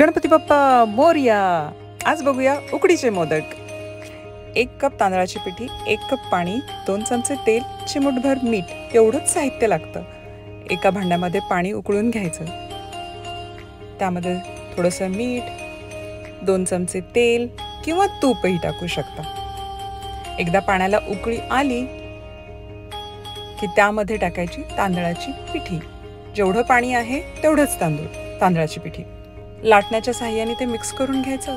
गणपती बाप्पा मोरया. आज बघूया उकडीचे मोदक. 1 कप तांदळाची पिठी, 1 कप पाणी, 2 चमचे तेल, चिमूटभर मीठ एवढंच साहित्य लागतं. एका भांड्यामध्ये पाणी उकळून घ्यायचं. त्यामध्ये थोडंसं मीठ, 2 चमचे तेल किंवा तूपही टाकू शकता. एकदा पाण्याला उकळी आली की त्यामध्ये टाकायची तांदळाची पिठी. जेवढं पाणी आहे तेवढंच तांदळाची पिठी. लाटण्याच्या साहाय्याने ते मिक्स करून घ्यायचं.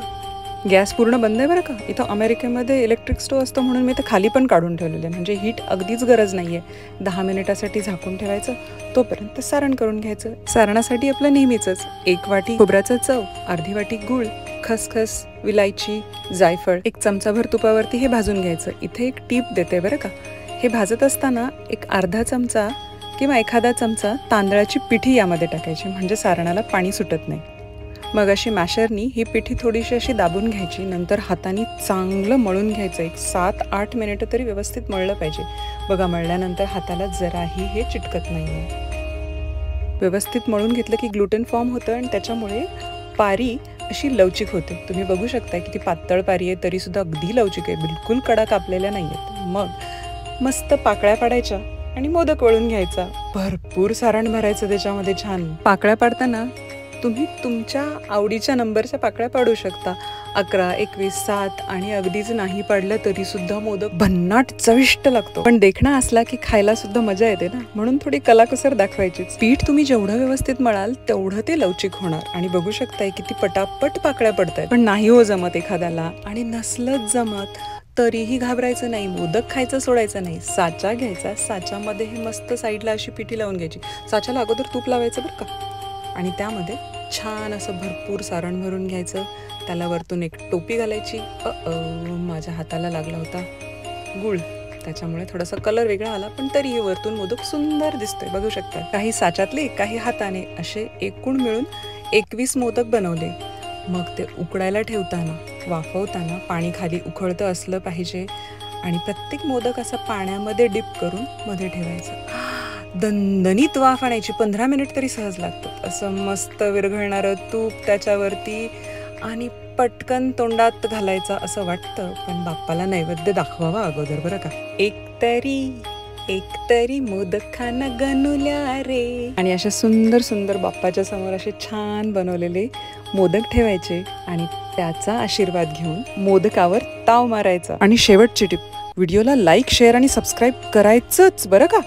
गॅस पूर्ण बंद आहे बरं का. इथं अमेरिकेमध्ये इलेक्ट्रिक स्टोव्ह असतो म्हणून मी ते खाली पण काढून ठेवलेलं आहे. म्हणजे हीट अगदीच गरज नाही आहे. 10 मिनिटासाठी झाकून ठेवायचं. तोपर्यंत सारण करून घ्यायचं. सारणासाठी आपलं नेहमीच 1 वाटी खोबऱ्याचं चव, अर्धी वाटी गूळ, खसखस, विलायची, जायफळ, 1 चमचाभर तुपावरती हे भाजून घ्यायचं. इथे एक टीप देते बरं का. हे भाजत असताना एक अर्धा चमचा किंवा एखादा चमचा तांदळाची पिठी यामध्ये टाकायची, म्हणजे सारणाला पाणी सुटत नाही. मग अशी मॅशरनी ही पिठी थोडीशी अशी दाबून घ्यायची. नंतर हाताने चांगलं मळून घ्यायचं. एक 7-8 मिनिटं तरी व्यवस्थित मळलं पाहिजे. बघा, मळल्यानंतर हाताला जराही हे चिटकत नाही आहे. व्यवस्थित मळून घेतलं की ग्लुटेन फॉर्म होतं आणि त्याच्यामुळे पारी अशी लवचिक होते. तुम्ही बघू शकता किती पातळ पारी आहे, तरीसुद्धा अगदी लवचिक आहे. बिलकुल कडा कापलेल्या नाही आहेत. मग मस्त पाकळ्या पाडायच्या आणि मोदक वळून घ्यायचा. भरपूर सारण भरायचं त्याच्यामध्ये. छान पाकळ्या पाडताना तुम्ही तुमच्या आवडीच्या नंबरच्या पाकळ्या पाडू शकता. 11, 21, 7 आणि अगदीच नाही पाडलं तरी सुद्धा मोदक भन्नाट चविष्ट लागतो. पण देखणा असला की खायला सुद्धा मजा येते ना, म्हणून थोडी कलाकुसर दाखवायची. पीठ तुम्ही जेवढं व्यवस्थित मळाल तेवढं ते लवचिक होणार. आणि बघू शकताय किती पटापट पाकळ्या पडतायत. पण नाही हो जमत एखाद्याला, आणि नसलंच जमत तरीही घाबरायचं नाही. मोदक खायचं सोडायचं नाही. साचा घ्यायचा. साच्यामध्ये हे मस्त साईडला अशी पिठी लावून घ्यायची. साच्याला अगोदर तूप लावायचं बरं का. आणि त्यामध्ये छान असं भरपूर सारण भरून घ्यायचं. त्याला वरतून एक टोपी घालायची. माझ्या हाताला लागला होता गूळ, त्याच्यामुळे थोडासा कलर वेगळा आला, पण तरीही वरतून मोदक सुंदर दिसतोय. बघू शकता. काही साच्यातले, काही हाताने, असे एकूण मिळून 21 मोदक बनवले. मग ते उकडायला ठेवताना, वाफवताना पाणी खाली उकळतं असलं पाहिजे आणि प्रत्येक मोदक असा पाण्यामध्ये डिप करून मध्ये ठेवायचं. दणदणीत वाफ आणायची. 15 मिनिट तरी सहज लागतात. असं मस्त विरघळणारं तूप त्याच्यावरती आणि पटकन तोंडात घालायचं असं वाटतं. पण बाप्पाला नैवेद्य दाखवावा अगोदर बरं का. एक तरी मोदक खाणं गणुल्या रे. आणि अशा सुंदर सुंदर बाप्पाच्या समोर असे छान बनवलेले मोदक ठेवायचे आणि त्याचा आशीर्वाद घेऊन मोदकावर ताव मारायचा. आणि शेवटची टिप, व्हिडिओला लाईक, शेअर आणि सबस्क्राईब करायचंच बरं का.